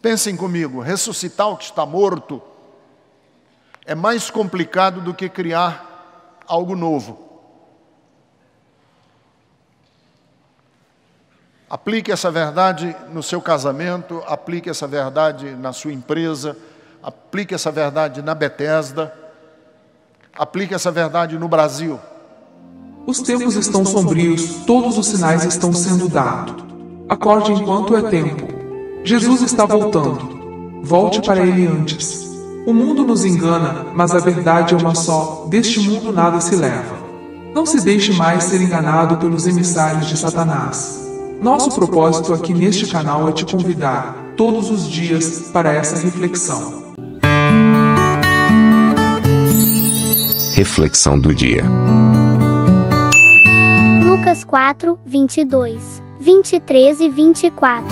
Pensem comigo, ressuscitar o que está morto é mais complicado do que criar algo novo. Aplique essa verdade no seu casamento, aplique essa verdade na sua empresa, aplique essa verdade na Bethesda, aplique essa verdade no Brasil. Os tempos estão sombrios, todos os sinais estão sendo dados. Acorde enquanto é tempo. Jesus está voltando. Volte para ele antes. O mundo nos engana, mas a verdade é uma só. Deste mundo nada se leva. Não se deixe mais ser enganado pelos emissários de Satanás. Nosso propósito aqui neste canal é te convidar, todos os dias, para essa reflexão. Reflexão do dia. Lucas 4, 22, 23 e 24.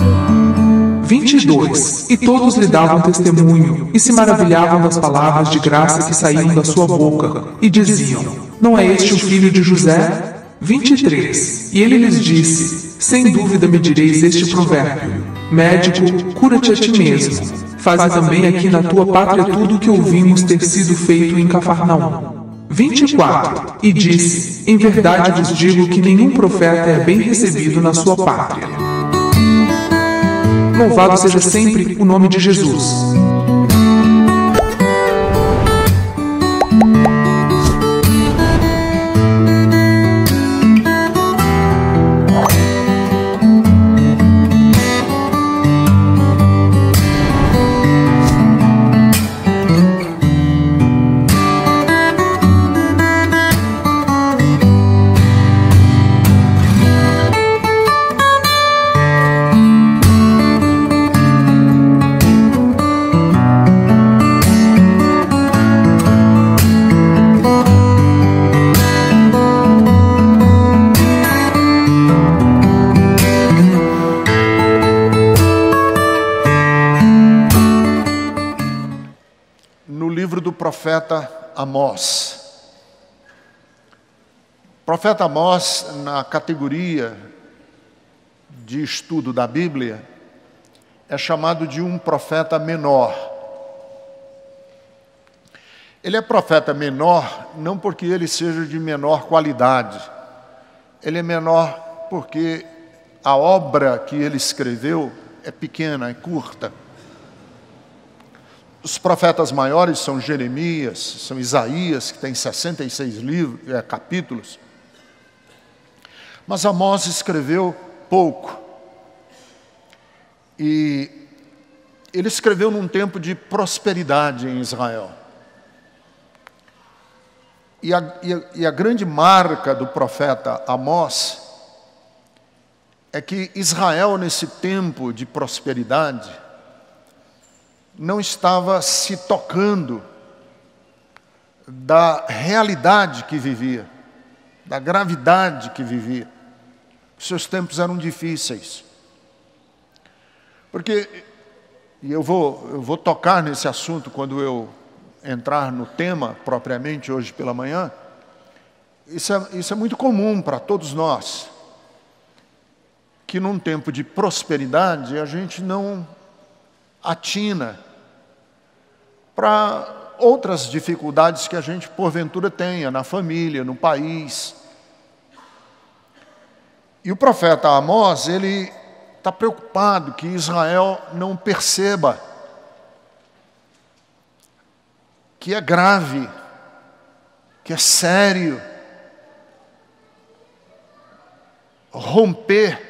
22. E todos lhe davam testemunho, e se maravilhavam das palavras de graça que saíam da sua boca, e diziam: não é este o filho de José? 23. E ele lhes disse: sem dúvida me direis este provérbio: médico, cura-te a ti mesmo. Faze também aqui na tua pátria tudo o que ouvimos ter sido feito em Cafarnaum. 24. E disse: em verdade vos digo que nenhum profeta é bem recebido na sua pátria. Louvado seja sempre o nome de Jesus. Profeta Amós. Profeta Amós, na categoria de estudo da Bíblia, é chamado de um profeta menor. Ele é profeta menor não porque ele seja de menor qualidade. Ele é menor porque a obra que ele escreveu é pequena, é curta. Os profetas maiores são Jeremias, são Isaías, que tem 66 capítulos. Mas Amós escreveu pouco. E ele escreveu num tempo de prosperidade em Israel. E a grande marca do profeta Amós é que Israel, nesse tempo de prosperidade, não estava se tocando da realidade que vivia, da gravidade que vivia. Seus tempos eram difíceis. Porque, e eu vou tocar nesse assunto quando eu entrar no tema propriamente hoje pela manhã, isso é muito comum para todos nós, que num tempo de prosperidade a gente não atina para outras dificuldades que a gente porventura tenha na família, no país. E o profeta Amós, ele está preocupado que Israel não perceba que é grave, que é sério romper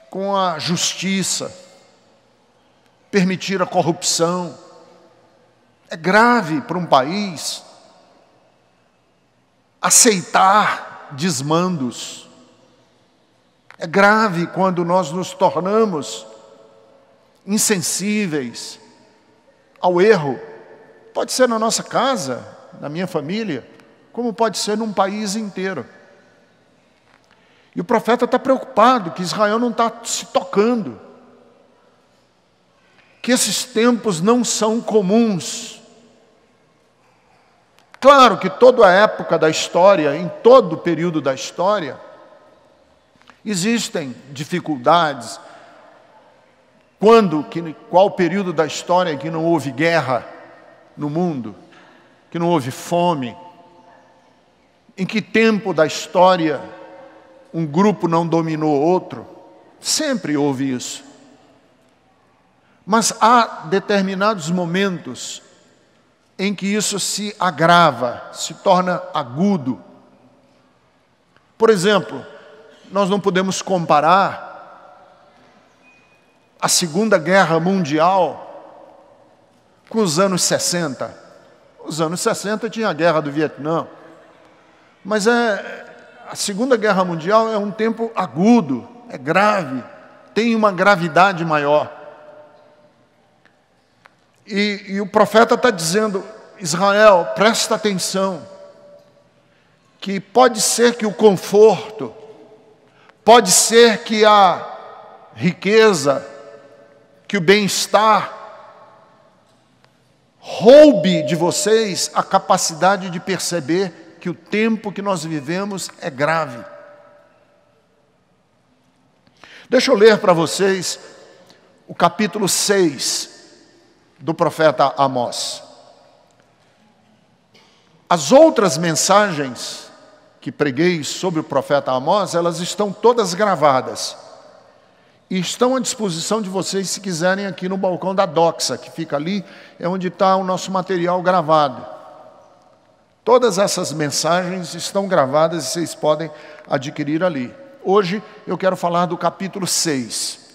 com a justiça, permitir a corrupção. É grave para um país aceitar desmandos. É grave quando nós nos tornamos insensíveis ao erro. Pode ser na nossa casa, na minha família, como pode ser num país inteiro. E o profeta está preocupado que Israel não está se tocando, que esses tempos não são comuns. Claro que toda a época da história, em todo o período da história, existem dificuldades, Qual período da história que não houve guerra no mundo? Que não houve fome? Em que tempo da história um grupo não dominou outro? Sempre houve isso. Mas há determinados momentos em que isso se agrava, se torna agudo. Por exemplo, nós não podemos comparar a Segunda Guerra Mundial com os anos 60. Os anos 60 tinha a Guerra do Vietnã. Mas a Segunda Guerra Mundial é um tempo agudo, é grave, tem uma gravidade maior. E o profeta está dizendo: Israel, presta atenção, que pode ser que o conforto, pode ser que a riqueza, que o bem-estar roube de vocês a capacidade de perceber que o tempo que nós vivemos é grave. Deixa eu ler para vocês o capítulo 6 do profeta Amós. As outras mensagens que preguei sobre o profeta Amós, elas estão todas gravadas. E estão à disposição de vocês, se quiserem, aqui no balcão da Doxa, que fica ali, é onde está o nosso material gravado. Todas essas mensagens estão gravadas e vocês podem adquirir ali. Hoje eu quero falar do capítulo 6.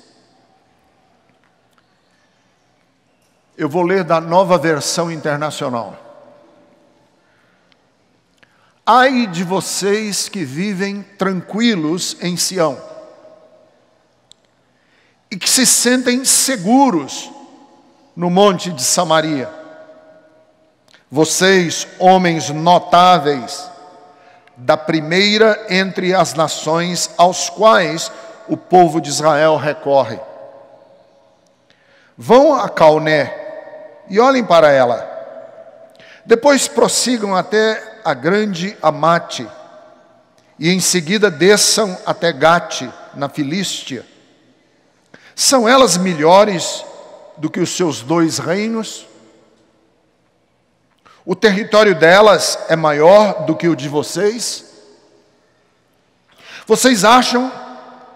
Eu vou ler da Nova Versão Internacional. Ai de vocês que vivem tranquilos em Sião e que se sentem seguros no monte de Samaria. Vocês, homens notáveis, da primeira entre as nações aos quais o povo de Israel recorre. Vão a Calné e olhem para ela. Depois prossigam até a grande Amate e em seguida desçam até Gate, na Filístia. São elas melhores do que os seus 2 reinos? O território delas é maior do que o de vocês? Vocês acham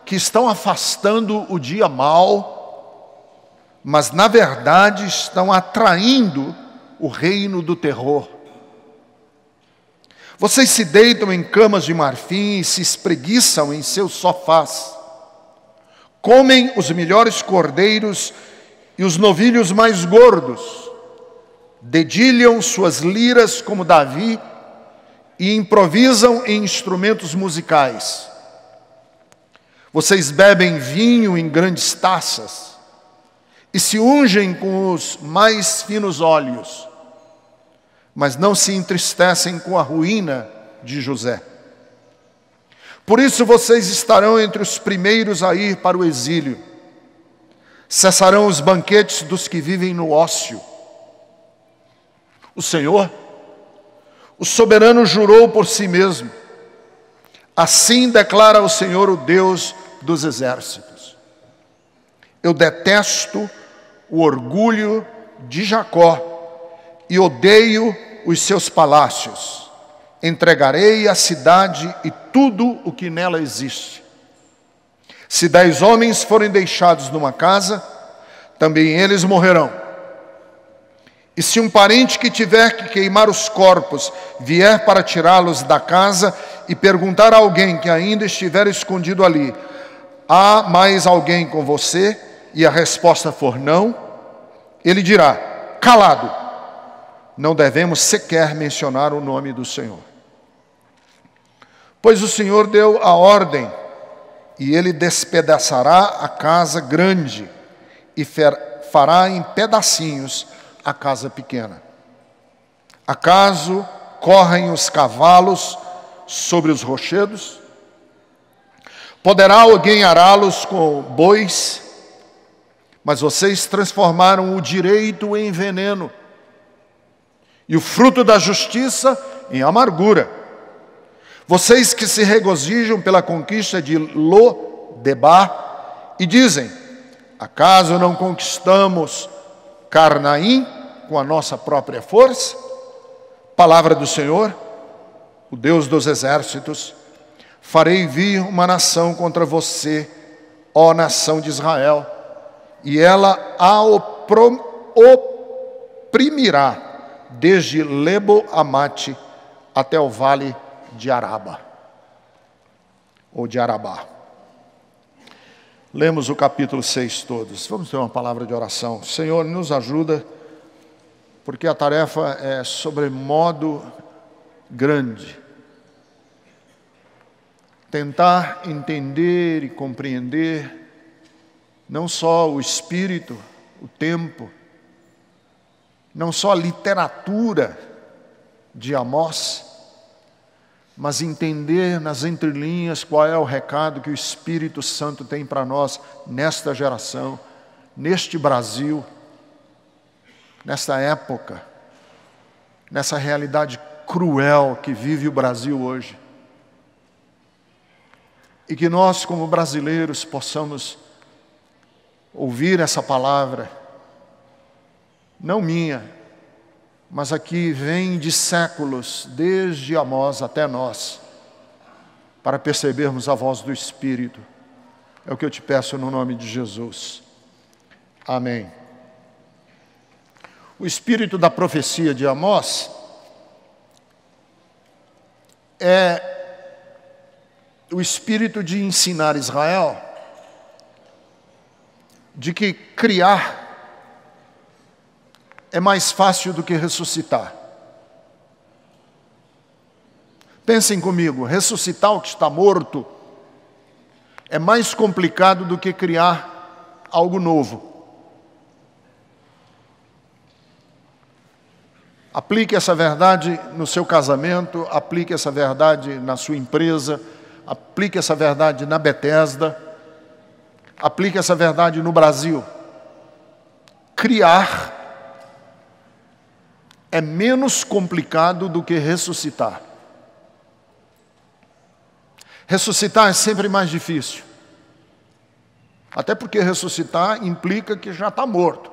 que estão afastando o dia mau, mas na verdade estão atraindo o reino do terror. Vocês se deitam em camas de marfim e se espreguiçam em seus sofás. Comem os melhores cordeiros e os novilhos mais gordos. Dedilham suas liras como Davi e improvisam em instrumentos musicais. Vocês bebem vinho em grandes taças e se ungem com os mais finos óleos, mas não se entristecem com a ruína de José. Por isso vocês estarão entre os primeiros a ir para o exílio. Cessarão os banquetes dos que vivem no ócio. O Senhor, o soberano, jurou por si mesmo. Assim declara o Senhor, o Deus dos exércitos: eu detesto o orgulho de Jacó e odeio os seus palácios. Entregarei a cidade e tudo o que nela existe. Se 10 homens forem deixados numa casa, também eles morrerão. E se um parente que tiver que queimar os corpos vier para tirá-los da casa e perguntar a alguém que ainda estiver escondido ali: há mais alguém com você? E a resposta for não, ele dirá: calado, não devemos sequer mencionar o nome do Senhor. Pois o Senhor deu a ordem, e ele despedaçará a casa grande e fará em pedacinhos a casa pequena. Acaso correm os cavalos sobre os rochedos? Poderá alguém ará-los com bois? Mas vocês transformaram o direito em veneno e o fruto da justiça em amargura. Vocês que se regozijam pela conquista de Lo-debar e dizem: Acaso não conquistamos Carnaim com a nossa própria força? Palavra do Senhor, o Deus dos exércitos: farei vir uma nação contra você, ó nação de Israel, e ela a oprimirá desde Lebo-Amate até o vale de Araba, ou de Arabá. Lemos o capítulo 6 todos. Vamos ter uma palavra de oração. Senhor, nos ajuda, porque a tarefa é sobremodo grande. Tentar entender e compreender não só o espírito, o tempo, não só a literatura de Amós, mas entender nas entrelinhas qual é o recado que o Espírito Santo tem para nós nesta geração, neste Brasil, nesta época, nessa realidade cruel que vive o Brasil hoje. E que nós, como brasileiros, possamos ouvir essa palavra, não minha, mas aqui vem de séculos, desde Amós até nós, para percebermos a voz do Espírito. É o que eu te peço no nome de Jesus. Amém. O espírito da profecia de Amós é o espírito de ensinar Israel de que criar é mais fácil do que ressuscitar. Pensem comigo, ressuscitar o que está morto é mais complicado do que criar algo novo. Aplique essa verdade no seu casamento, aplique essa verdade na sua empresa, aplique essa verdade na Bethesda, aplique essa verdade no Brasil. Criar é menos complicado do que ressuscitar. Ressuscitar é sempre mais difícil. Até porque ressuscitar implica que já está morto.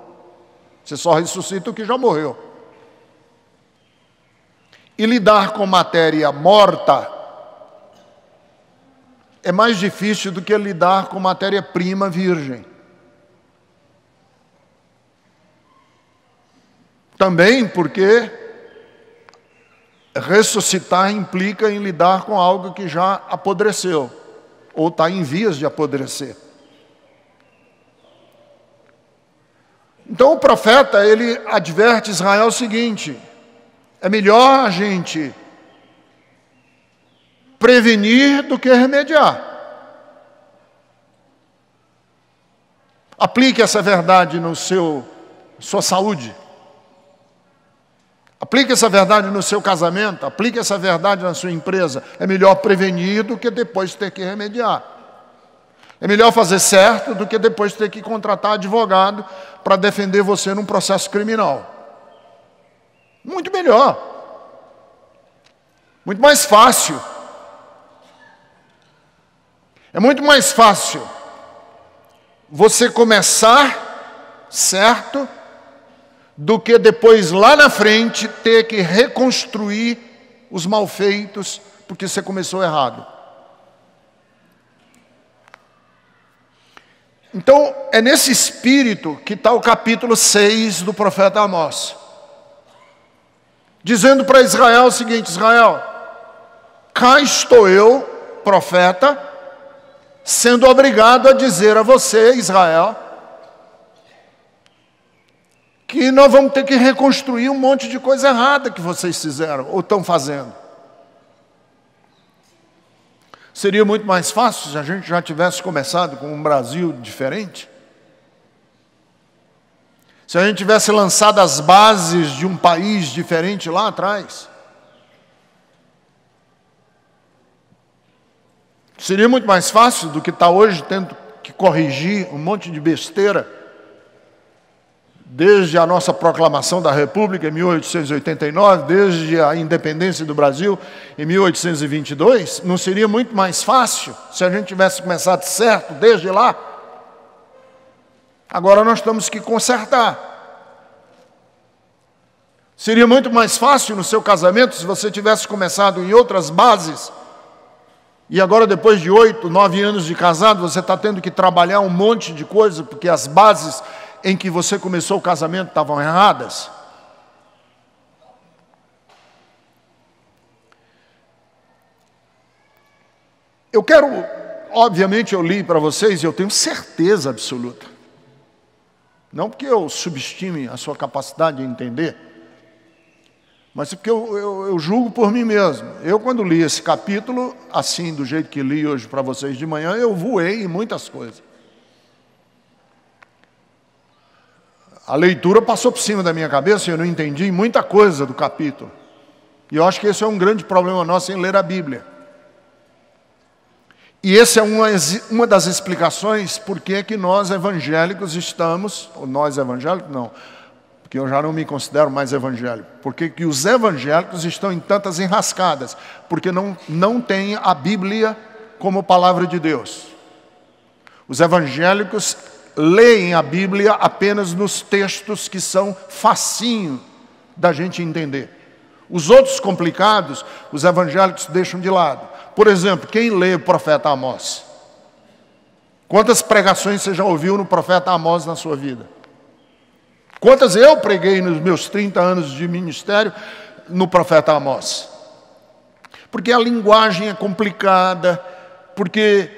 Você só ressuscita o que já morreu. E lidar com matéria morta é mais difícil do que lidar com matéria-prima virgem. Também porque ressuscitar implica em lidar com algo que já apodreceu, ou está em vias de apodrecer. Então o profeta, ele adverte Israel o seguinte: é melhor a gente prevenir do que remediar. Aplique essa verdade no sua saúde. Aplique essa verdade no seu casamento, aplique essa verdade na sua empresa. É melhor prevenir do que depois ter que remediar. É melhor fazer certo do que depois ter que contratar advogado para defender você num processo criminal. Muito melhor. Muito mais fácil. É muito mais fácil você começar certo do que depois, lá na frente, ter que reconstruir os malfeitos porque você começou errado. Então, é nesse espírito que está o capítulo 6 do profeta Amós, dizendo para Israel o seguinte: Israel, cá estou eu, profeta, sendo obrigado a dizer a você, Israel, que nós vamos ter que reconstruir um monte de coisa errada que vocês fizeram ou estão fazendo. Seria muito mais fácil se a gente já tivesse começado com um Brasil diferente? Se a gente tivesse lançado as bases de um país diferente lá atrás? Seria muito mais fácil do que está hoje tendo que corrigir um monte de besteira desde a nossa proclamação da República em 1889, desde a independência do Brasil em 1822, não seria muito mais fácil se a gente tivesse começado certo desde lá? Agora nós temos que consertar. Seria muito mais fácil no seu casamento se você tivesse começado em outras bases, e agora depois de 8, 9 anos de casado, você está tendo que trabalhar um monte de coisa, porque as bases em que você começou o casamento estavam erradas. Eu quero, obviamente eu li para vocês, e eu tenho certeza absoluta, não porque eu subestime a sua capacidade de entender, mas porque eu julgo por mim mesmo. Eu, quando li esse capítulo, assim, do jeito que li hoje para vocês de manhã, eu voei em muitas coisas. A leitura passou por cima da minha cabeça e eu não entendi muita coisa do capítulo. E eu acho que esse é um grande problema nosso em ler a Bíblia. E essa é uma das explicações por que nós evangélicos estamos, ou nós evangélicos não, porque eu já não me considero mais evangélico, porque que os evangélicos estão em tantas enrascadas, porque não têm a Bíblia como palavra de Deus. Os evangélicos leem a Bíblia apenas nos textos que são facinho da gente entender. Os outros complicados, os evangélicos deixam de lado. Por exemplo, quem lê o profeta Amós? Quantas pregações você já ouviu no profeta Amós na sua vida? Quantas eu preguei nos meus 30 anos de ministério no profeta Amós? Porque a linguagem é complicada, porque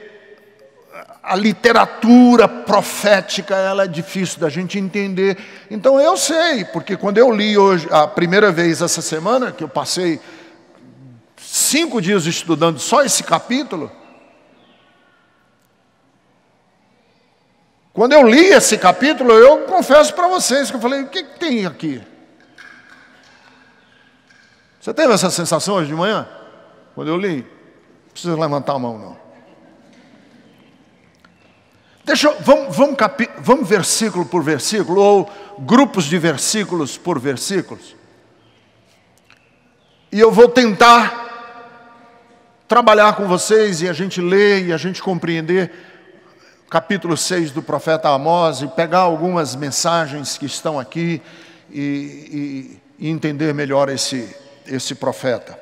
a literatura profética ela é difícil da gente entender. Então eu sei, porque quando eu li hoje, a primeira vez essa semana, que eu passei 5 dias estudando só esse capítulo, quando eu li esse capítulo, eu confesso para vocês que eu falei, o que tem aqui? Você teve essa sensação hoje de manhã? Quando eu li? Não precisa levantar a mão, não. Vamos versículo por versículo, ou grupos de versículos por versículos. E eu vou tentar trabalhar com vocês e a gente ler e a gente compreender capítulo 6 do profeta Amós e pegar algumas mensagens que estão aqui e entender melhor esse profeta.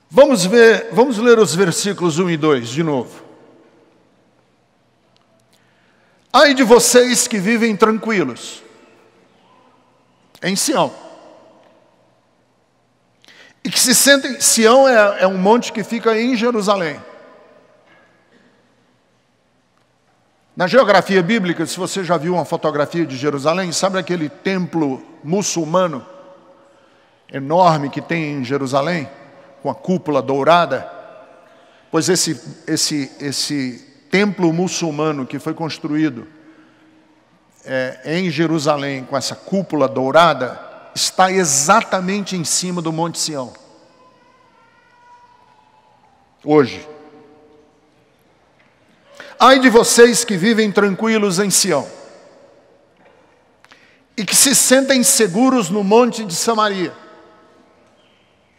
Vamos ler os versículos 1 e 2 de novo. Ai de vocês que vivem tranquilos em Sião, e que se sentem... Sião é um monte que fica em Jerusalém. Na geografia bíblica, se você já viu uma fotografia de Jerusalém, sabe aquele templo muçulmano enorme que tem em Jerusalém, com a cúpula dourada? Pois esse templo muçulmano que foi construído em Jerusalém, com essa cúpula dourada, está exatamente em cima do Monte Sião. Hoje. Ai de vocês que vivem tranquilos em Sião, e que se sentem seguros no monte de Samaria.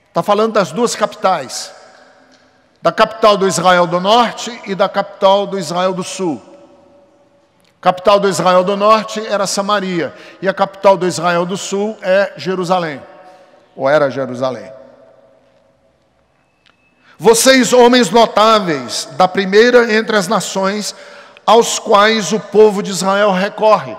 Está falando das duas capitais, da capital do Israel do Norte e da capital do Israel do Sul. A capital do Israel do Norte era Samaria, e a capital do Israel do Sul é Jerusalém, ou era Jerusalém. Vocês, homens notáveis, da primeira entre as nações, aos quais o povo de Israel recorre,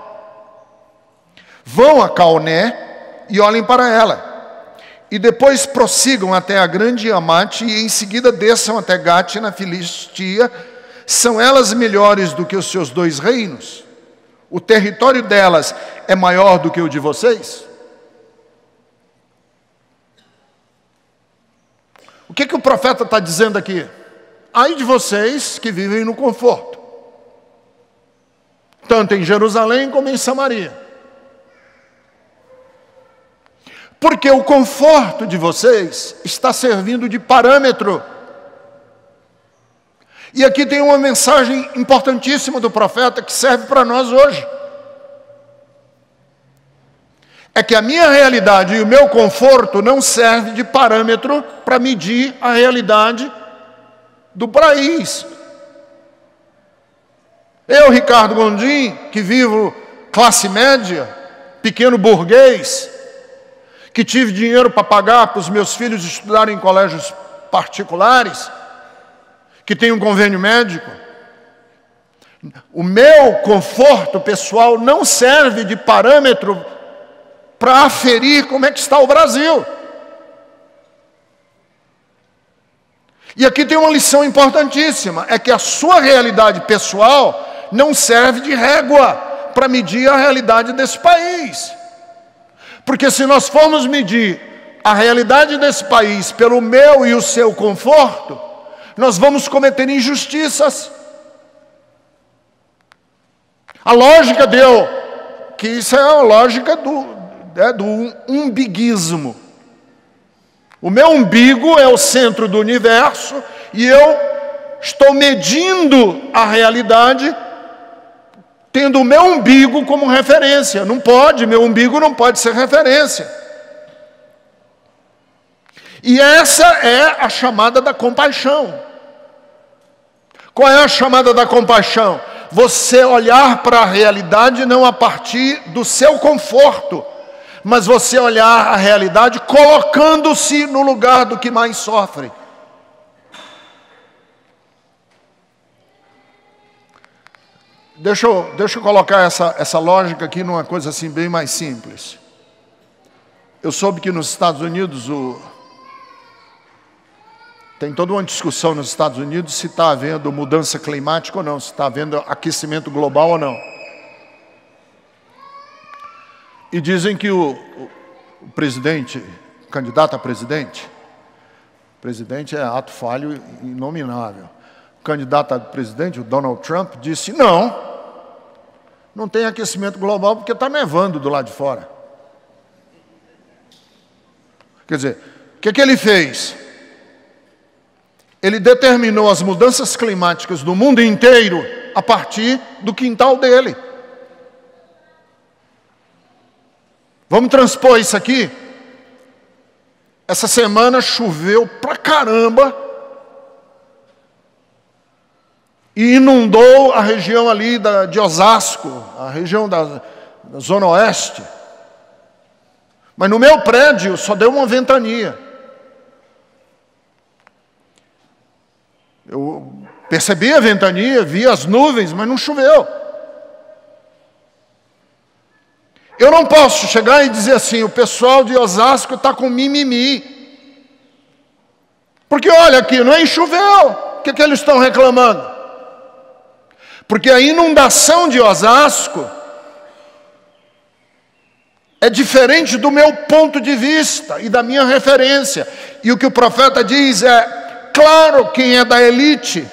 vão a Calné e olhem para ela, e depois prossigam até a grande Amate, e em seguida desçam até Gate na Filistia. São elas melhores do que os seus 2 reinos? O território delas é maior do que o de vocês? O que o profeta está dizendo aqui? Ai de vocês que vivem no conforto, tanto em Jerusalém como em Samaria. Porque o conforto de vocês está servindo de parâmetro. E aqui tem uma mensagem importantíssima do profeta que serve para nós hoje. É que a minha realidade e o meu conforto não serve de parâmetro para medir a realidade do país. Eu, Ricardo Gondim, que vivo classe média, pequeno burguês, que tive dinheiro para pagar para os meus filhos estudarem em colégios particulares, que tenho um convênio médico, o meu conforto pessoal não serve de parâmetro para aferir como é que está o Brasil. E aqui tem uma lição importantíssima, é que a sua realidade pessoal não serve de régua para medir a realidade desse país. Porque se nós formos medir a realidade desse país pelo meu e o seu conforto, nós vamos cometer injustiças. A lógica deu, que isso é a lógica do umbiguismo. O meu umbigo é o centro do universo e eu estou medindo a realidade tendo o meu umbigo como referência. Não pode, meu umbigo não pode ser referência. E essa é a chamada da compaixão. Qual é a chamada da compaixão? Você olhar para a realidade não a partir do seu conforto, mas você olhar a realidade colocando-se no lugar do que mais sofre. Deixa eu colocar essa lógica aqui numa coisa assim bem mais simples. Eu soube que nos Estados Unidos tem toda uma discussão nos Estados Unidos se está havendo mudança climática ou não, se está havendo aquecimento global ou não. E dizem que o presidente, o candidato a presidente é ato falho inominável. O candidato a presidente, o Donald Trump, disse: não tem aquecimento global porque está nevando do lado de fora. Quer dizer, o que ele fez? Ele determinou as mudanças climáticas do mundo inteiro a partir do quintal dele. Vamos transpor isso aqui? Essa semana choveu pra caramba e inundou a região ali de Osasco, a região da Zona Oeste. Mas no meu prédio só deu uma ventania. Eu percebi a ventania, vi as nuvens, mas não choveu. Eu não posso chegar e dizer assim: o pessoal de Osasco está com mimimi. Porque olha aqui, nem choveu. O que eles estão reclamando? Porque a inundação de Osasco é diferente do meu ponto de vista e da minha referência. E o que o profeta diz é: claro, quem é da elite,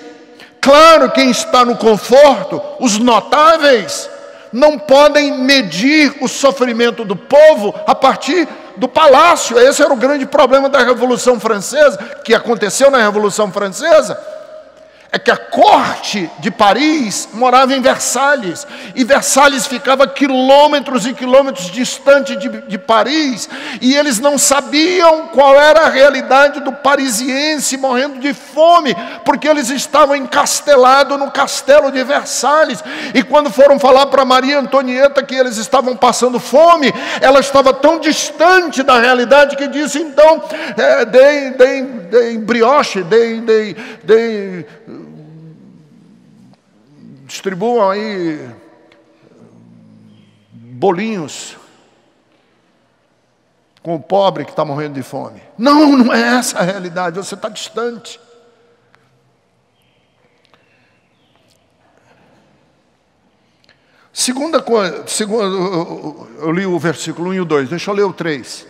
claro, quem está no conforto, os notáveis, não podem medir o sofrimento do povo a partir do palácio. Esse era o grande problema da Revolução Francesa, que aconteceu na Revolução Francesa. É que a corte de Paris morava em Versalhes, e Versalhes ficava quilômetros e quilômetros distante de Paris, e eles não sabiam qual era a realidade do parisiense morrendo de fome, porque eles estavam encastelados no castelo de Versalhes. E quando foram falar para Maria Antonieta que eles estavam passando fome, ela estava tão distante da realidade que disse: então, deem brioche, distribuam aí bolinhos com o pobre que está morrendo de fome. Não é essa a realidade, você está distante. Segunda coisa, eu li o versículo 1 e o 2, deixa eu ler o 3.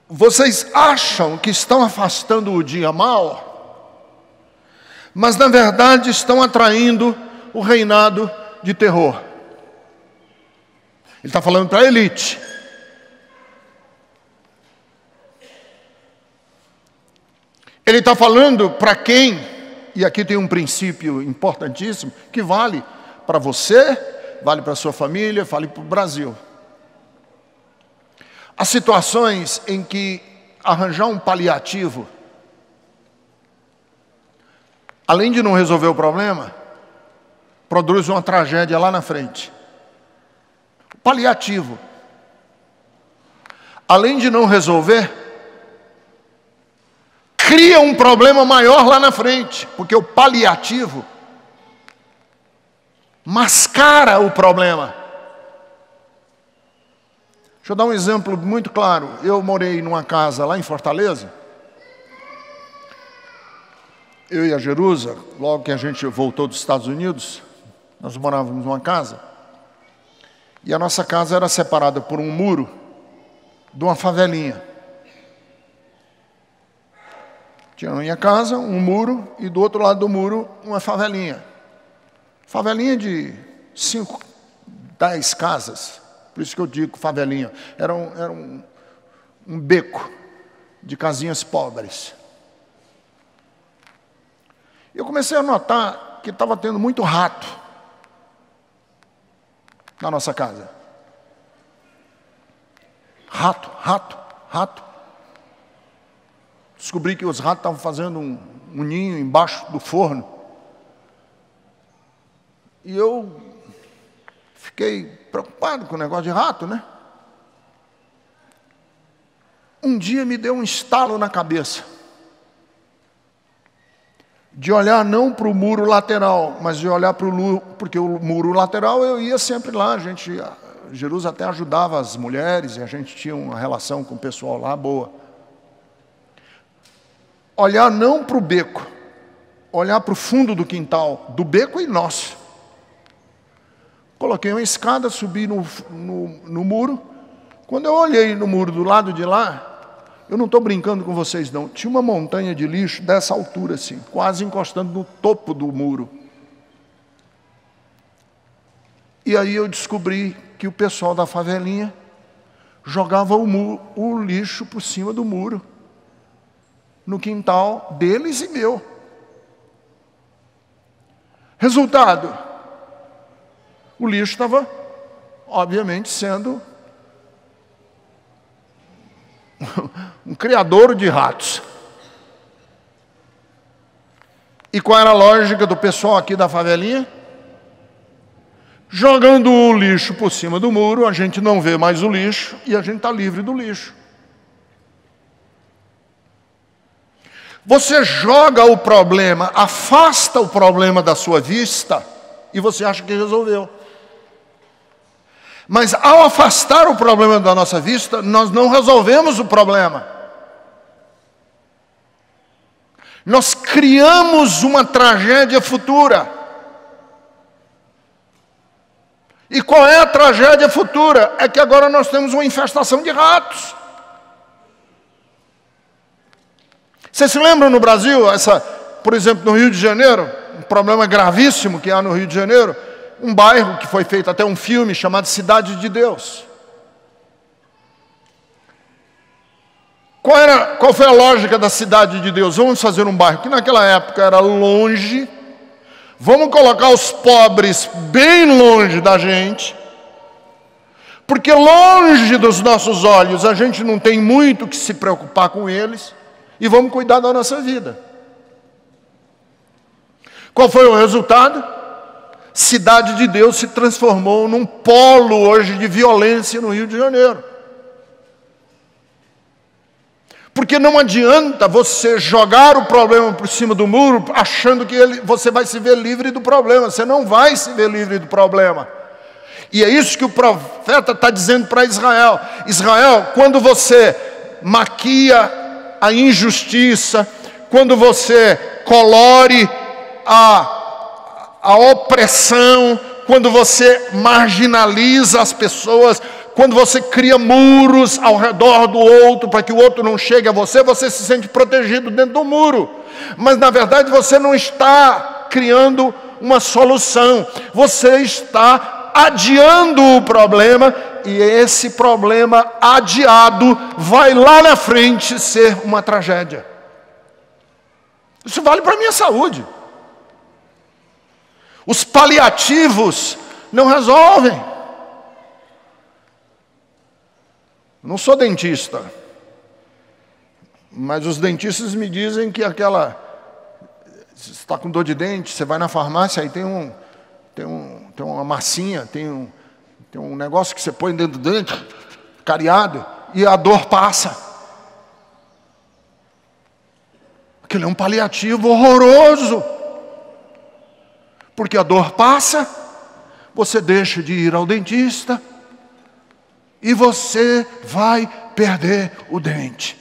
Vocês acham que estão afastando o dia mau, mas na verdade estão atraindo o reinado de terror. Ele está falando para a elite. Ele está falando para quem, e aqui tem um princípio importantíssimo, que vale para você, vale para a sua família, vale para o Brasil. Há situações em que arranjar um paliativo, além de não resolver o problema, produz uma tragédia lá na frente. Paliativo. Além de não resolver, cria um problema maior lá na frente, porque o paliativo mascara o problema. Deixa eu dar um exemplo muito claro. Eu morei numa casa lá em Fortaleza, eu e a Jerusa, logo que a gente voltou dos Estados Unidos, nós morávamos numa casa, e a nossa casa era separada por um muro de uma favelinha. Tinha a minha casa, um muro, e do outro lado do muro, uma favelinha. Favelinha de 5, 10 casas. Por isso que eu digo favelinha. Era um beco de casinhas pobres. Eu comecei a notar que estava tendo muito rato na nossa casa. Rato, rato, rato. Descobri que os ratos estavam fazendo um ninho embaixo do forno. E eu fiquei preocupado com o negócio de rato, né? Um dia me deu um estalo na cabeça. De olhar não para o muro lateral, mas de olhar para o muro, porque o muro lateral eu ia sempre lá. Jerusa até ajudava as mulheres, e a gente tinha uma relação com o pessoal lá boa. Olhar não para o beco, olhar para o fundo do quintal, do beco e nosso. Coloquei uma escada, subi no muro. Quando eu olhei no muro do lado de lá, eu não estou brincando com vocês não, tinha uma montanha de lixo dessa altura assim, quase encostando no topo do muro. E aí eu descobri que o pessoal da favelinha jogava o lixo por cima do muro, no quintal deles e meu. Resultado, o lixo estava, obviamente, sendo um criadouro de ratos. E qual era a lógica do pessoal aqui da favelinha? Jogando o lixo por cima do muro, a gente não vê mais o lixo e a gente está livre do lixo. Você joga o problema, afasta o problema da sua vista e você acha que resolveu. Mas ao afastar o problema da nossa vista, nós não resolvemos o problema. Nós criamos uma tragédia futura. E qual é a tragédia futura? É que agora nós temos uma infestação de ratos. Vocês se lembram no Brasil, por exemplo, no Rio de Janeiro, um problema gravíssimo que há no Rio de Janeiro, um bairro que foi feito até um filme chamado Cidade de Deus. Qual foi a lógica da Cidade de Deus? Vamos fazer um bairro que naquela época era longe, vamos colocar os pobres bem longe da gente, porque longe dos nossos olhos a gente não tem muito que se preocupar com eles, e vamos cuidar da nossa vida. Qual foi o resultado? Cidade de Deus se transformou num polo hoje de violência no Rio de Janeiro. Porque não adianta você jogar o problema por cima do muro achando que você vai se ver livre do problema. Você não vai se ver livre do problema. E é isso que o profeta está dizendo para Israel. Israel, quando você maquia a injustiça, quando você colore a opressão, quando você marginaliza as pessoas, quando você cria muros ao redor do outro para que o outro não chegue a você, você se sente protegido dentro do muro. Mas na verdade você não está criando uma solução, você está adiando o problema, e esse problema adiado vai lá na frente ser uma tragédia. Isso vale para a minha saúde. Os paliativos não resolvem. Não sou dentista, mas os dentistas me dizem que você está com dor de dente, você vai na farmácia, aí tem tem uma massinha, tem um negócio que você põe dentro do dente, cariado, e a dor passa. Aquilo é um paliativo horroroso. Porque a dor passa, você deixa de ir ao dentista e você vai perder o dente.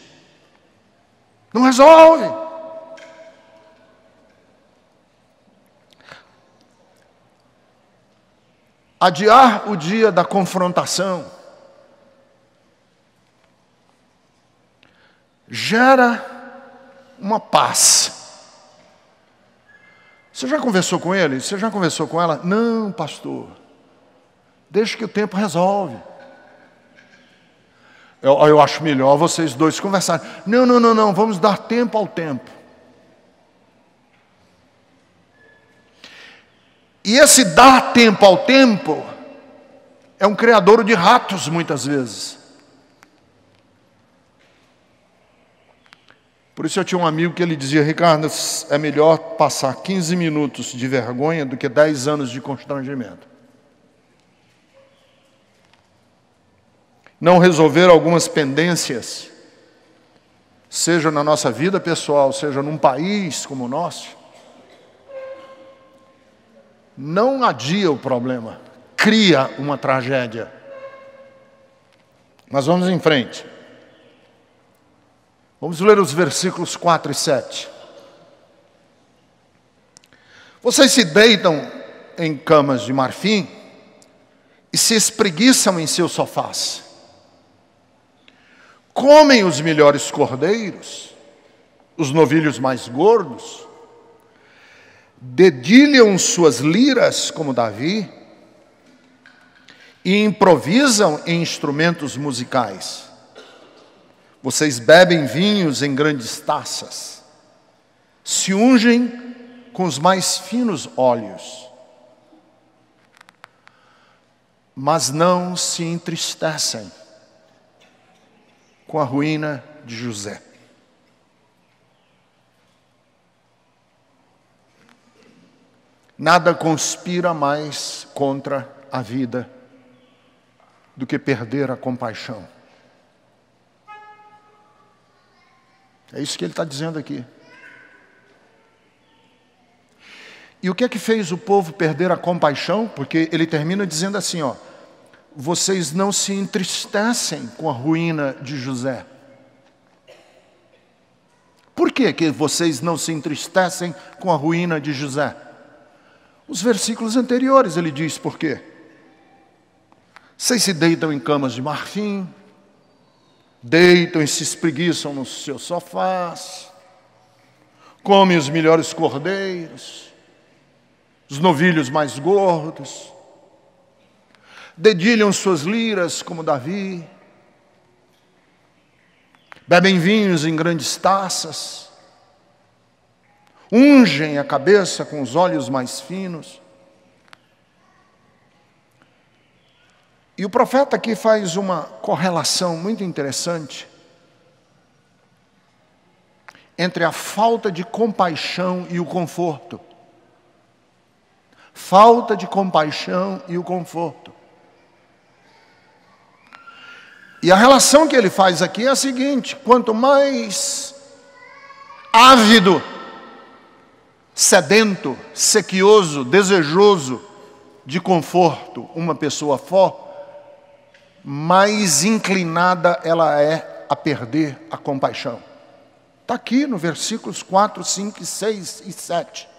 Não resolve. Adiar o dia da confrontação gera uma paz. Você já conversou com ele? Você já conversou com ela? Não, pastor. Deixa que o tempo resolve. Eu acho melhor vocês dois conversarem. Não. Vamos dar tempo ao tempo. E esse dar tempo ao tempo é um criadouro de ratos, muitas vezes. Por isso eu tinha um amigo que ele dizia: Ricardo, é melhor passar 15 minutos de vergonha do que 10 anos de constrangimento. Não resolver algumas pendências, seja na nossa vida pessoal, seja num país como o nosso, não adia o problema, cria uma tragédia. Mas vamos em frente. Vamos ler os versículos 4 e 7. Vocês se deitam em camas de marfim e se espreguiçam em seus sofás. Comem os melhores cordeiros, os novilhos mais gordos, dedilham suas liras como Davi e improvisam em instrumentos musicais. Vocês bebem vinhos em grandes taças, se ungem com os mais finos óleos, mas não se entristecem com a ruína de José. Nada conspira mais contra a vida do que perder a compaixão. É isso que ele está dizendo aqui. E o que é que fez o povo perder a compaixão? Porque ele termina dizendo assim, ó: vocês não se entristecem com a ruína de José. Por que vocês não se entristecem com a ruína de José? Os versículos anteriores ele diz por quê. Vocês se deitam em camas de marfim, deitam e se espreguiçam nos seus sofás, comem os melhores cordeiros, os novilhos mais gordos, dedilham suas liras como Davi, bebem vinhos em grandes taças, ungem a cabeça com os óleos mais finos. E o profeta aqui faz uma correlação muito interessante entre a falta de compaixão e o conforto. Falta de compaixão e o conforto. E a relação que ele faz aqui é a seguinte: quanto mais ávido, sedento, sequioso, desejoso de conforto uma pessoa for, mais inclinada ela é a perder a compaixão. Está aqui no versículos 4, 5, 6 e 7.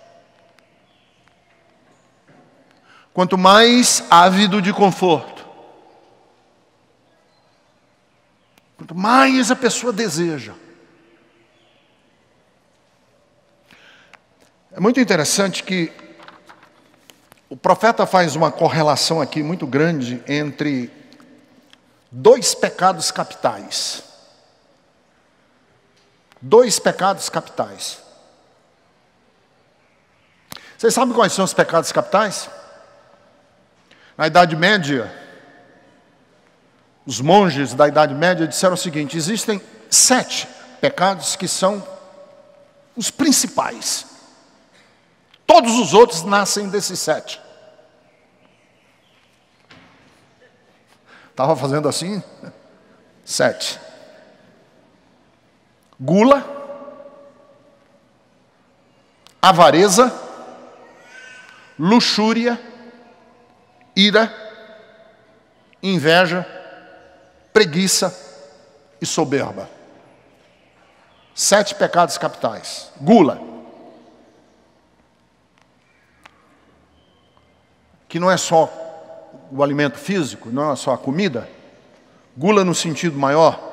Quanto mais ávido de conforto, quanto mais a pessoa deseja. É muito interessante que o profeta faz uma correlação aqui muito grande entre dois pecados capitais. Dois pecados capitais. Vocês sabem quais são os pecados capitais? Na Idade Média, os monges da Idade Média disseram o seguinte: existem 7 pecados que são os principais. Todos os outros nascem desses 7. Estava fazendo assim? 7. Gula, avareza, luxúria, ira, inveja, preguiça e soberba. 7 pecados capitais. Gula, que não é só o alimento físico, não é só a comida. Gula no sentido maior.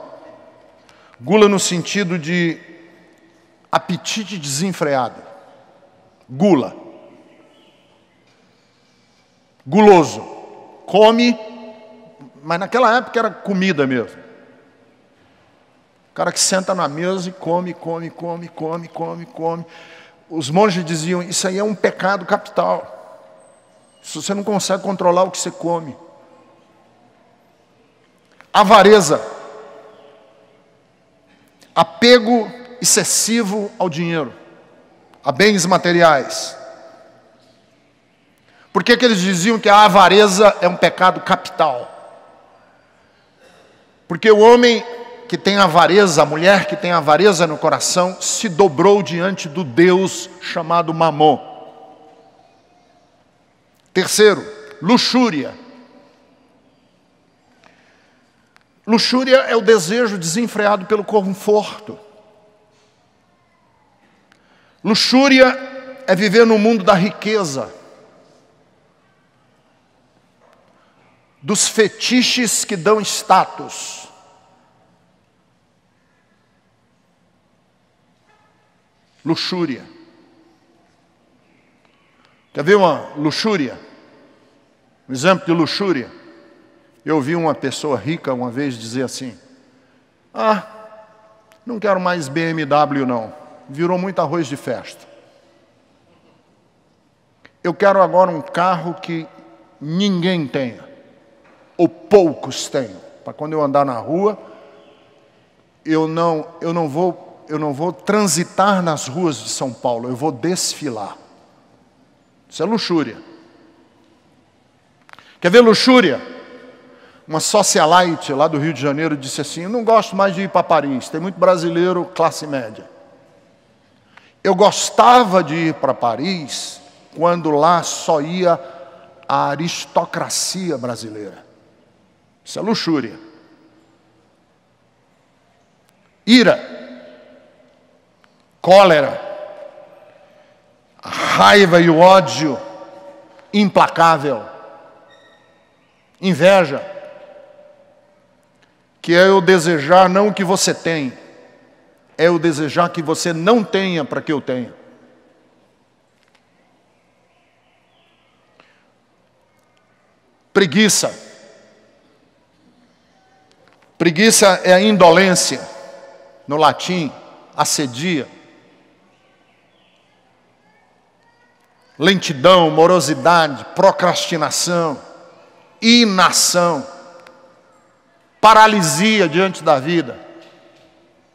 Gula no sentido de apetite desenfreado. Gula. Guloso. Come, mas naquela época era comida mesmo. O cara que senta na mesa e come. Os monges diziam, isso aí é um pecado capital. Se você não consegue controlar o que você come. Avareza. Apego excessivo ao dinheiro, a bens materiais. Por que eles diziam que a avareza é um pecado capital? Porque o homem que tem avareza, a mulher que tem avareza no coração, se dobrou diante do Deus chamado Mamon. Terceiro, luxúria. Luxúria é o desejo desenfreado pelo conforto. Luxúria é viver no mundo da riqueza, dos fetiches que dão status. Luxúria. Quer ver uma luxúria? Um exemplo de luxúria. Eu ouvi uma pessoa rica uma vez dizer assim, não quero mais BMW não, virou muito arroz de festa. Eu quero agora um carro que ninguém tenha, ou poucos tenham, para quando eu andar na rua, eu não vou transitar nas ruas de São Paulo, eu vou desfilar. Isso é luxúria. Quer ver luxúria? Uma socialite lá do Rio de Janeiro disse assim, eu não gosto mais de ir para Paris, tem muito brasileiro classe média. Eu gostava de ir para Paris quando lá só ia a aristocracia brasileira. Isso é luxúria. Ira, cólera, a raiva e o ódio implacável, inveja, que é eu desejar não o que você tem, é eu desejar que você não tenha para que eu tenha. Preguiça. Preguiça é a indolência, no latim, assedia. Lentidão, morosidade, procrastinação, inação, paralisia diante da vida.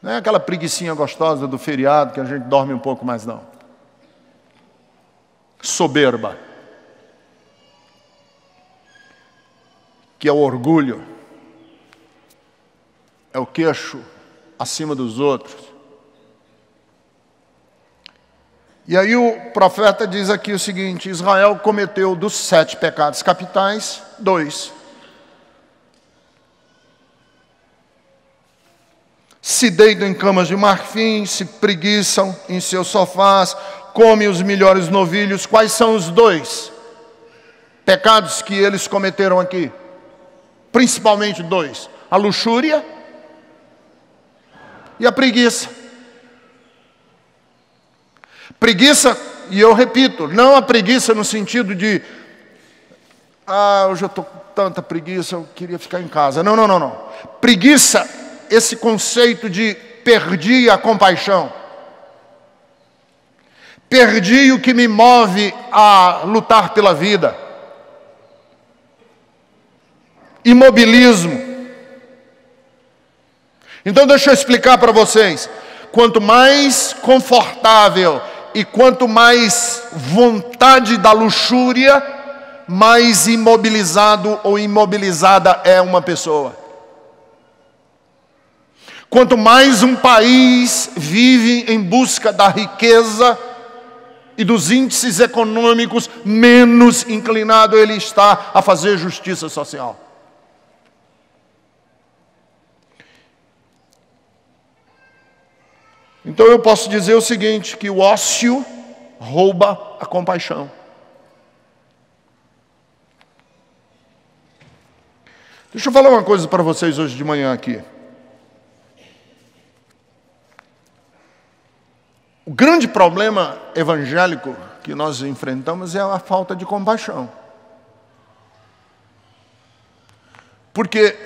Não é aquela preguicinha gostosa do feriado que a gente dorme um pouco mais não. Soberba, que é o orgulho, é o queixo acima dos outros. E aí o profeta diz aqui o seguinte, Israel cometeu dos 7 pecados capitais, 2. Se deitam em camas de marfim, se preguiçam em seus sofás, comem os melhores novilhos. Quais são os 2 pecados que eles cometeram aqui? Principalmente 2. A luxúria e a preguiça. Preguiça, e eu repito, não a preguiça no sentido de hoje eu estou com tanta preguiça, eu queria ficar em casa. Não. Preguiça, esse conceito de perdi a compaixão. Perdi o que me move a lutar pela vida. Imobilismo. Então deixa eu explicar para vocês. Quanto mais confortável e quanto mais vontade da luxúria, mais imobilizado ou imobilizada é uma pessoa. Quanto mais um país vive em busca da riqueza e dos índices econômicos, menos inclinado ele está a fazer justiça social. Então eu posso dizer o seguinte, que o ócio rouba a compaixão. Deixa eu falar uma coisa para vocês hoje de manhã aqui. O grande problema evangélico que nós enfrentamos é a falta de compaixão. Porque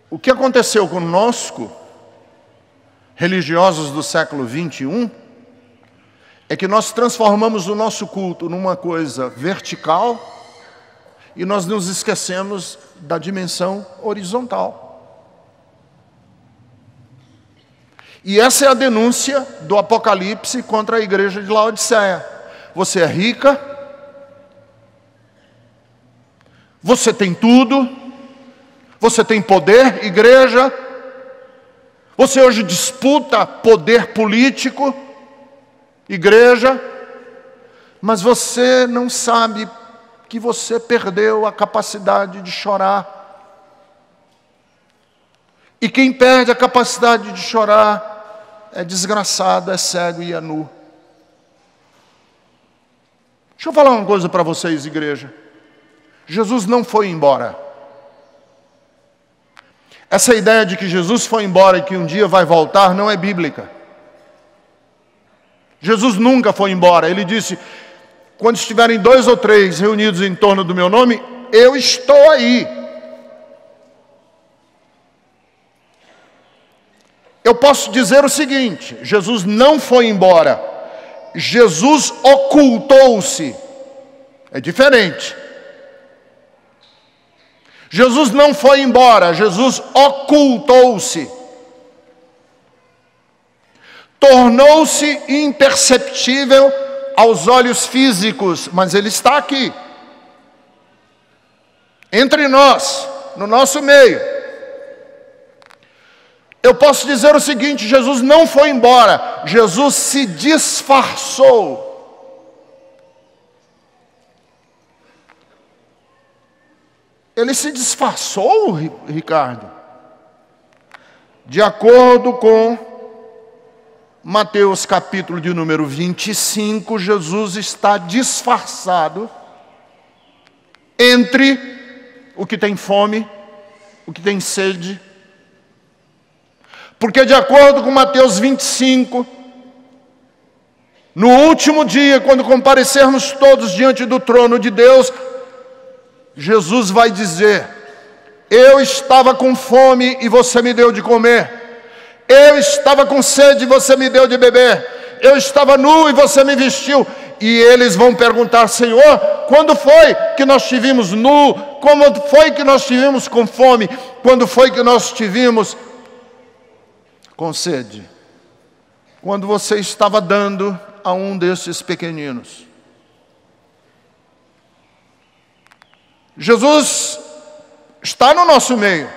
o que aconteceu conosco, religiosos do século 21, é que nós transformamos o nosso culto numa coisa vertical e nós nos esquecemos da dimensão horizontal. E essa é a denúncia do Apocalipse contra a igreja de Laodiceia. Você é rica, você tem tudo, você tem poder, igreja, você hoje disputa poder político, igreja, mas você não sabe que você perdeu a capacidade de chorar. E quem perde a capacidade de chorar é desgraçado, é cego e é nu. Deixa eu falar uma coisa para vocês, igreja. Jesus não foi embora. Essa ideia de que Jesus foi embora e que um dia vai voltar não é bíblica. Jesus nunca foi embora. Ele disse, quando estiverem 2 ou 3 reunidos em torno do meu nome, eu estou aí. Eu posso dizer o seguinte, Jesus não foi embora. Jesus ocultou-se. É diferente. Jesus não foi embora, Jesus ocultou-se. Tornou-se imperceptível aos olhos físicos, mas Ele está aqui. Entre nós, no nosso meio. Eu posso dizer o seguinte, Jesus não foi embora, Jesus se disfarçou. Ele se disfarçou, Ricardo? De acordo com Mateus capítulo de número 25, Jesus está disfarçado entre o que tem fome, o que tem sede. Porque de acordo com Mateus 25, no último dia, quando comparecermos todos diante do trono de Deus, Jesus vai dizer, eu estava com fome e você me deu de comer. Eu estava com sede e você me deu de beber. Eu estava nu e você me vestiu. E eles vão perguntar, Senhor, quando foi que nós te vimos nu? Como foi que nós te vimos com fome? Quando foi que nós te vimos com sede? Quando você estava dando a um desses pequeninos. Jesus está no nosso meio.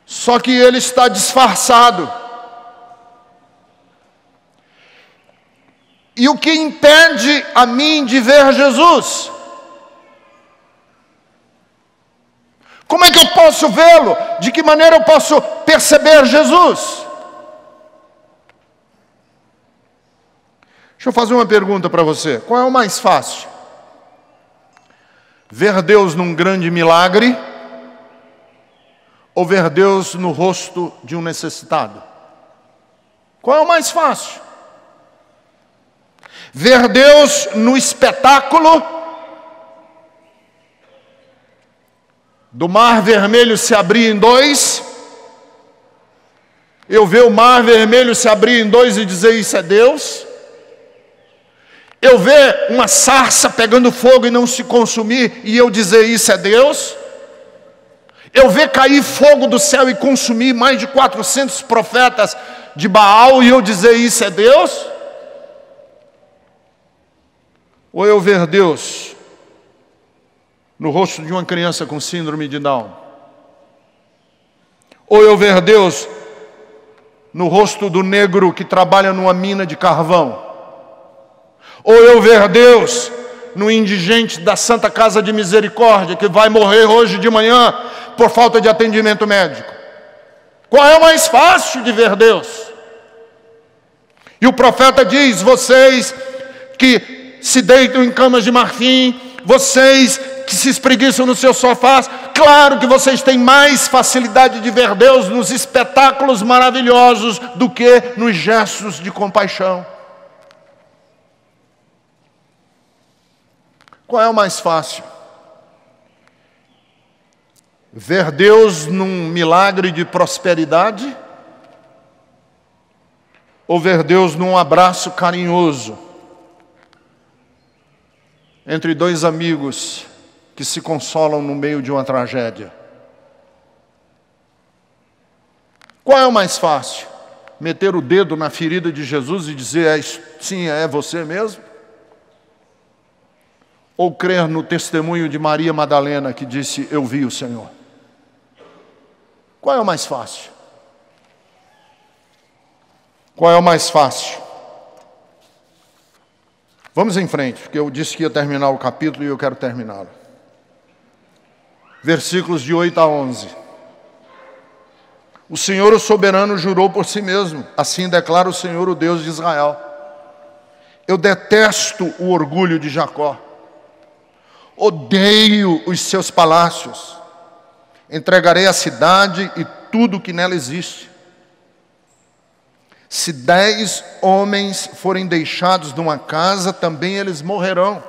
Só que Ele está disfarçado. E o que impede a mim de ver Jesus? Como é que eu posso vê-lo? De que maneira eu posso perceber Jesus? Deixa eu fazer uma pergunta para você. Qual é o mais fácil? Ver Deus num grande milagre ou ver Deus no rosto de um necessitado? Qual é o mais fácil? Ver Deus no espetáculo do mar vermelho se abrir em 2, eu ver o mar vermelho se abrir em 2 e dizer isso é Deus? Eu ver uma sarça pegando fogo e não se consumir e eu dizer isso é Deus? Eu ver cair fogo do céu e consumir mais de 400 profetas de Baal e eu dizer isso é Deus? Ou eu ver Deus no rosto de uma criança com síndrome de Down. Ou eu ver Deus no rosto do negro que trabalha numa mina de carvão. Ou eu ver Deus no indigente da Santa Casa de Misericórdia que vai morrer hoje de manhã por falta de atendimento médico. Qual é o mais fácil de ver Deus? E o profeta diz: vocês que se deitam em camas de marfim, vocês que se espreguiçam nos seus sofás, claro que vocês têm mais facilidade de ver Deus nos espetáculos maravilhosos do que nos gestos de compaixão. Qual é o mais fácil? Ver Deus num milagre de prosperidade? Ou ver Deus num abraço carinhoso entre dois amigos que se consolam no meio de uma tragédia? Qual é o mais fácil? Meter o dedo na ferida de Jesus e dizer: sim, é você mesmo? Ou crer no testemunho de Maria Madalena que disse: eu vi o Senhor? Qual é o mais fácil? Qual é o mais fácil? Vamos em frente, porque eu disse que ia terminar o capítulo e eu quero terminá-lo. Versículos de 8 a 11. O Senhor, o soberano, jurou por si mesmo: assim declara o Senhor, o Deus de Israel: eu detesto o orgulho de Jacó, odeio os seus palácios, entregarei a cidade e tudo que nela existe. Se 10 homens forem deixados numa casa, também eles morrerão.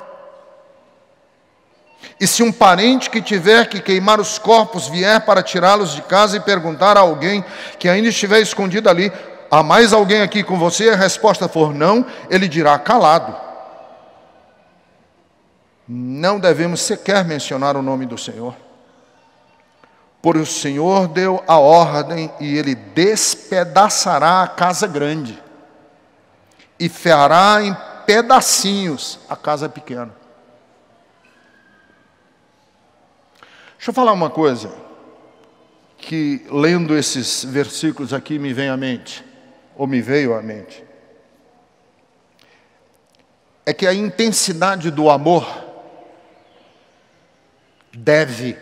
E se um parente que tiver que queimar os corpos vier para tirá-los de casa e perguntar a alguém que ainda estiver escondido ali: há mais alguém aqui com você? E a resposta for não, ele dirá calado. Não devemos sequer mencionar o nome do Senhor, pois o Senhor deu a ordem e ele despedaçará a casa grande e fará em pedacinhos a casa pequena. Deixa eu falar uma coisa que, lendo esses versículos aqui, me vem à mente, ou me veio à mente. É que a intensidade do amor deve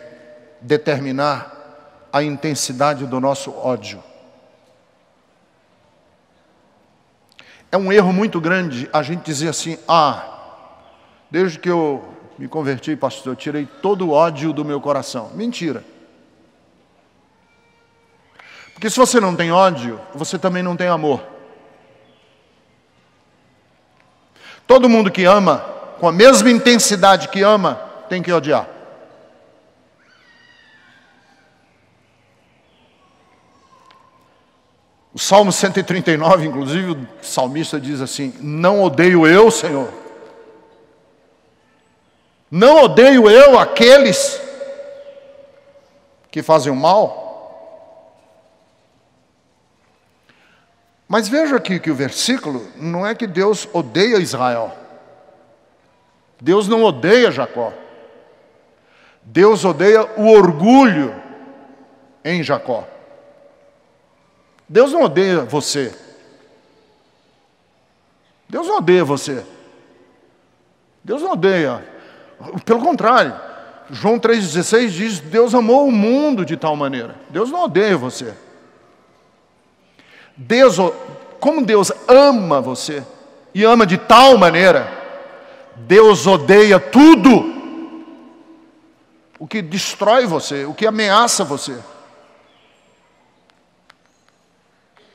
determinar a intensidade do nosso ódio. É um erro muito grande a gente dizer assim: desde que eu me converti, pastor, eu tirei todo o ódio do meu coração. Mentira. Porque se você não tem ódio, você também não tem amor. Todo mundo que ama, com a mesma intensidade que ama, tem que odiar. O Salmo 139, inclusive, o salmista diz assim: não odeio eu, Senhor. Não odeio eu aqueles que fazem o mal. Mas veja aqui que o versículo não é que Deus odeia Israel. Deus não odeia Jacó. Deus odeia o orgulho em Jacó. Deus não odeia você. Deus não odeia você. Deus não odeia. Pelo contrário, João 3,16 diz: Deus amou o mundo de tal maneira. Deus não odeia você. Como Deus ama você, e ama de tal maneira, Deus odeia tudo o que destrói você, o que ameaça você.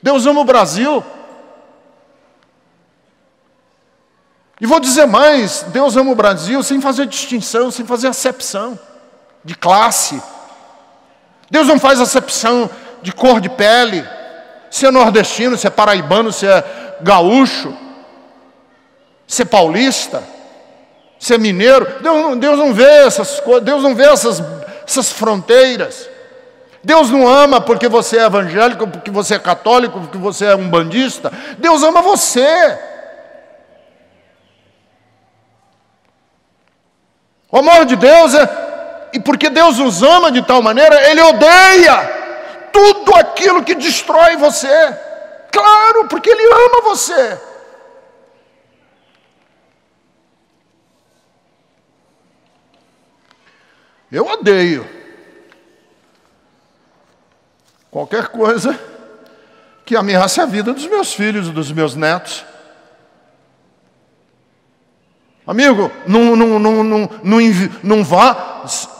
Deus ama o Brasil. E vou dizer mais: Deus ama o Brasil sem fazer distinção, sem fazer acepção de classe. Deus não faz acepção de cor de pele, se é nordestino, se é paraibano, se é gaúcho, se é paulista, se é mineiro. Deus não vê essas coisas, Deus não vê essas fronteiras. Deus não ama porque você é evangélico, porque você é católico, porque você é umbandista. Deus ama você. O amor de Deus e porque Deus nos ama de tal maneira, Ele odeia tudo aquilo que destrói você. Claro, porque Ele ama você. Eu odeio qualquer coisa que ameace a vida dos meus filhos e dos meus netos. Amigo,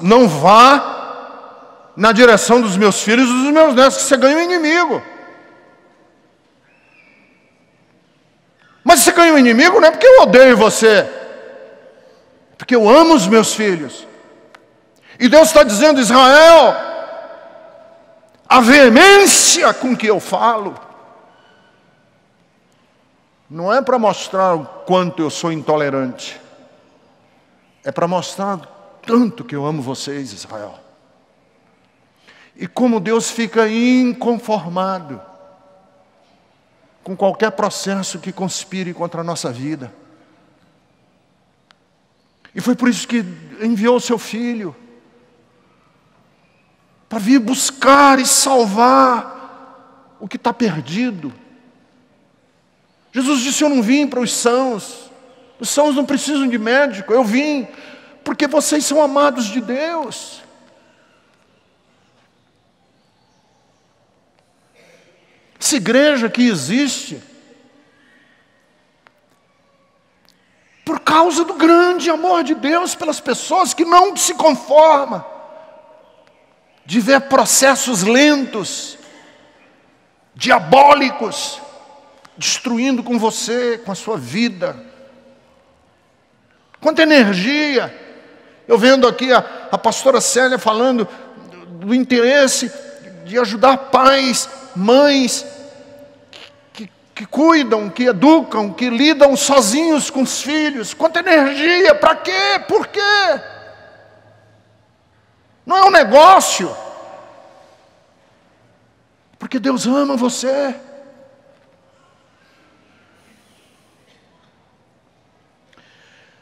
não vá na direção dos meus filhos e dos meus netos, que você ganha um inimigo. Mas você ganha um inimigo não é porque eu odeio você, é porque eu amo os meus filhos. E Deus está dizendo: Israel, a veemência com que eu falo não é para mostrar o quanto eu sou intolerante, é para mostrar tanto que eu amo vocês, Israel. E como Deus fica inconformado com qualquer processo que conspire contra a nossa vida. E foi por isso que enviou o seu Filho, para vir buscar e salvar o que está perdido. Jesus disse: eu não vim para os sãos não precisam de médico, eu vim porque vocês são amados de Deus. Essa igreja que existe por causa do grande amor de Deus pelas pessoas, que não se conforma de ver processos lentos, diabólicos, destruindo com você, com a sua vida. Quanta energia! Eu vendo aqui a pastora Célia falando do interesse de ajudar pais, mães, que cuidam, que educam, que lidam sozinhos com os filhos. Quanta energia! Para quê? Por quê? Não é um negócio. Porque Deus ama você.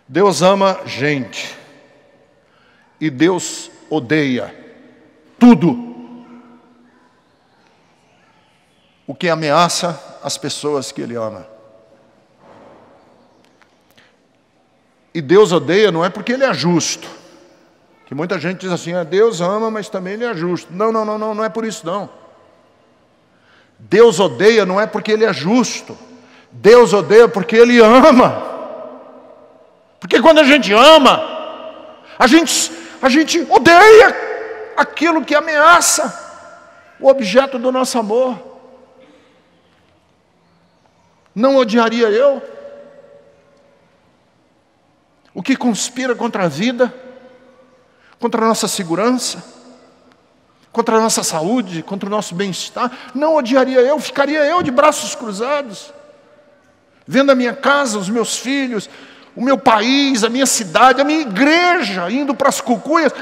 Deus ama gente. E Deus odeia tudo o que ameaça as pessoas que Ele ama. E Deus odeia não é porque Ele é justo. Que muita gente diz assim: Deus ama, mas também Ele é justo. Não é por isso não. Deus odeia não é porque Ele é justo. Deus odeia porque Ele ama. Porque quando a gente ama, a gente odeia aquilo que ameaça o objeto do nosso amor. Não odiaria eu o que conspira contra a vida, contra a nossa segurança, contra a nossa saúde, contra o nosso bem-estar? Não odiaria eu, ficaria eu de braços cruzados, vendo a minha casa, os meus filhos, o meu país, a minha cidade, a minha igreja indo para as cucuias.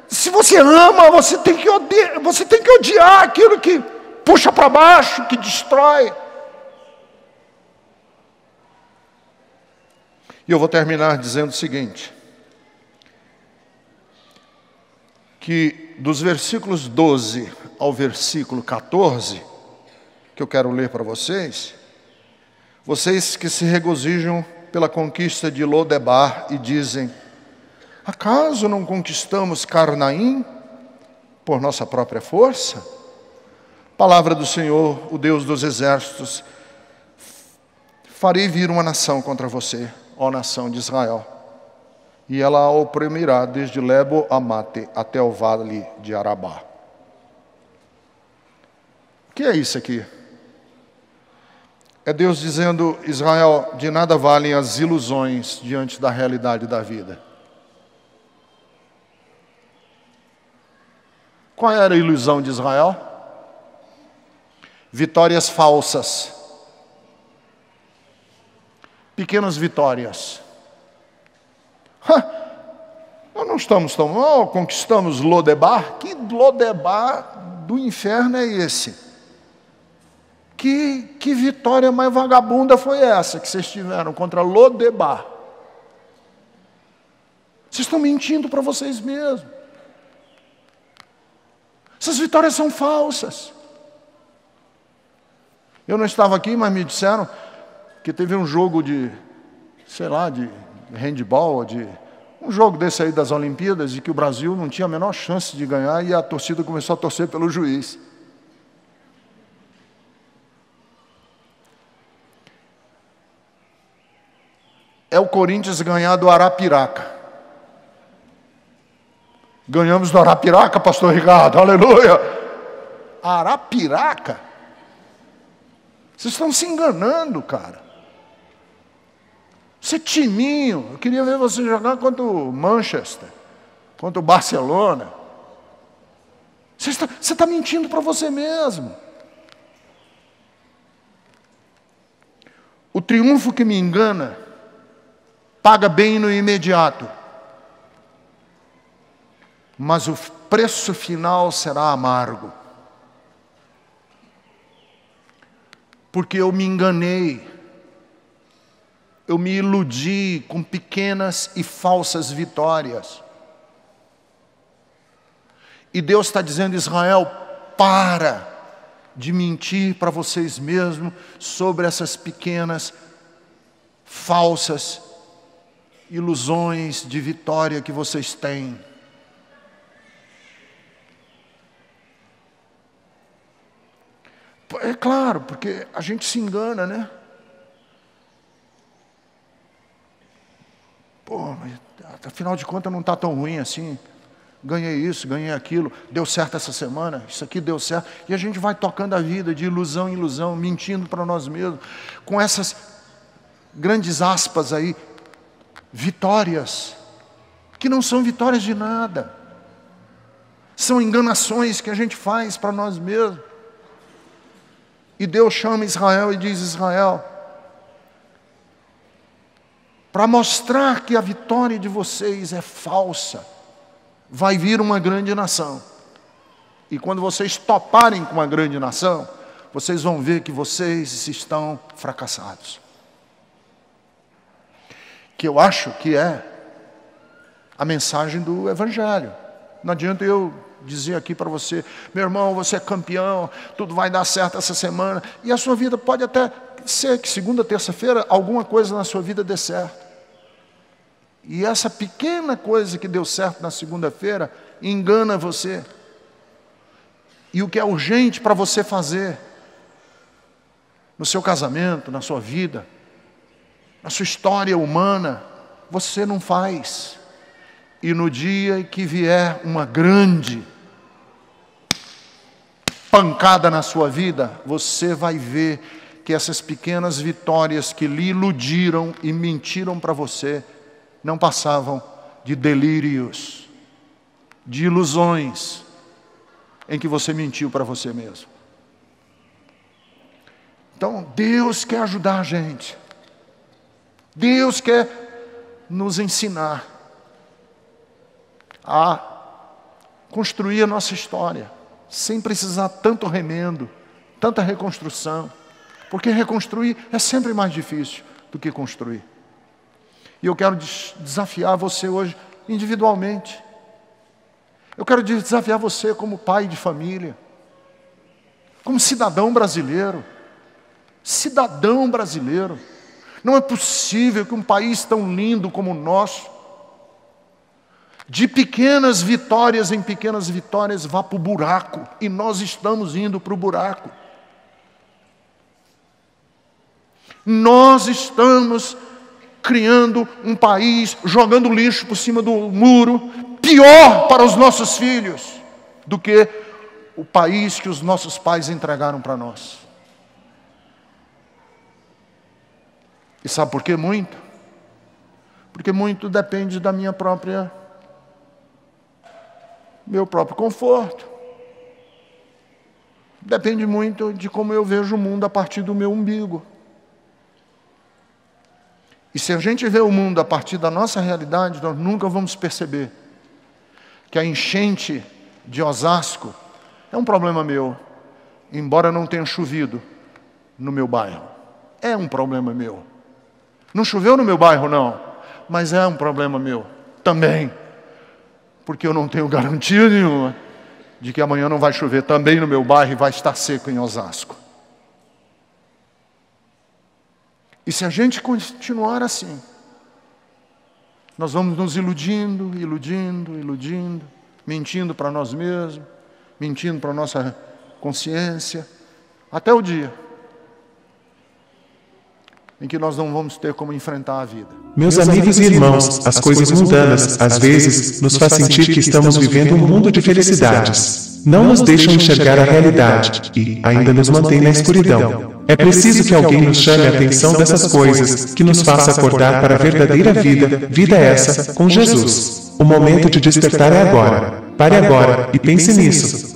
Se você ama, você tem que odiar aquilo que puxa para baixo, que destrói. E eu vou terminar dizendo o seguinte: que dos versículos 12 ao versículo 14, que eu quero ler para vocês, vocês que se regozijam pela conquista de Lodebar e dizem: acaso não conquistamos Carnaim por nossa própria força? Palavra do Senhor, o Deus dos exércitos: farei vir uma nação contra você, ó nação de Israel, e ela a oprimirá desde Lebo-Amate até o vale de Arabá. O que é isso aqui? É Deus dizendo: Israel, de nada valem as ilusões diante da realidade da vida. Qual era a ilusão de Israel? Vitórias falsas. Pequenas vitórias. Nós não estamos tão mal, conquistamos Lodebar. Que Lodebar do inferno é esse? Que vitória mais vagabunda foi essa que vocês tiveram contra Lodebar? Vocês estão mentindo para vocês mesmos. Essas vitórias são falsas. Eu não estava aqui, mas me disseram que teve um jogo de, sei lá, de handball, um jogo desse aí das Olimpíadas, e que o Brasil não tinha a menor chance de ganhar, e a torcida começou a torcer pelo juiz. É o Corinthians ganhar do Arapiraca. Ganhamos do Arapiraca, pastor Ricardo, aleluia. Arapiraca? Vocês estão se enganando, cara. Você é timinho. Eu queria ver você jogar contra o Manchester, contra o Barcelona. Você está mentindo para você mesmo. O triunfo que me engana paga bem no imediato, mas o preço final será amargo. Porque eu me enganei, eu me iludi com pequenas e falsas vitórias. E Deus está dizendo: Israel, para de mentir para vocês mesmos sobre essas pequenas, falsas ilusões de vitória que vocês têm. É claro, porque a gente se engana, né? Pô, mas afinal de contas não está tão ruim assim. Ganhei isso, ganhei aquilo, deu certo essa semana, isso aqui deu certo. E a gente vai tocando a vida de ilusão em ilusão, mentindo para nós mesmos, com essas grandes aspas aí, vitórias, que não são vitórias de nada. São enganações que a gente faz para nós mesmos. E Deus chama Israel e diz: Israel, para mostrar que a vitória de vocês é falsa, vai vir uma grande nação. E quando vocês toparem com uma grande nação, vocês vão ver que vocês estão fracassados. Que eu acho que é a mensagem do Evangelho. Não adianta eu dizer aqui para você: meu irmão, você é campeão, tudo vai dar certo essa semana. E a sua vida pode até ser que segunda, terça-feira, alguma coisa na sua vida dê certo. E essa pequena coisa que deu certo na segunda-feira engana você. E o que é urgente para você fazer no seu casamento, na sua vida, na sua história humana, você não faz. E no dia que vier uma grande pancada na sua vida, você vai ver que essas pequenas vitórias que lhe iludiram e mentiram para você não passavam de delírios, de ilusões em que você mentiu para você mesmo. Então, Deus quer ajudar a gente. Deus quer nos ensinar a construir a nossa história, sem precisar tanto remendo, tanta reconstrução, porque reconstruir é sempre mais difícil do que construir. E eu quero desafiar você hoje individualmente. Eu quero desafiar você como pai de família, como cidadão brasileiro. Cidadão brasileiro. Não é possível que um país tão lindo como o nosso, de pequenas vitórias em pequenas vitórias, vá para o buraco. E nós estamos indo para o buraco. Nós estamos criando um país, jogando lixo por cima do muro, pior para os nossos filhos do que o país que os nossos pais entregaram para nós. E sabe por que muito? Porque muito depende da meu próprio conforto. Depende muito de como eu vejo o mundo a partir do meu umbigo. E se a gente vê o mundo a partir da nossa realidade, nós nunca vamos perceber que a enchente de Osasco é um problema meu, embora não tenha chovido no meu bairro. É um problema meu. Não choveu no meu bairro, não, mas é um problema meu. Também. Porque eu não tenho garantia nenhuma de que amanhã não vai chover também no meu bairro e vai estar seco em Osasco. E se a gente continuar assim, nós vamos nos iludindo, mentindo para nós mesmos, mentindo para a nossa consciência, até o dia em que nós não vamos ter como enfrentar a vida. Meus amigos e irmãos, as coisas mundanas, às vezes, nos faz sentir que estamos vivendo um mundo de felicidades. Não nos deixam enxergar a realidade e ainda nos mantém na escuridão. É preciso que alguém nos chame a atenção dessas coisas, que nos faça acordar para a verdadeira vida essa, com Jesus. O momento de despertar é agora. Pare agora e pense nisso.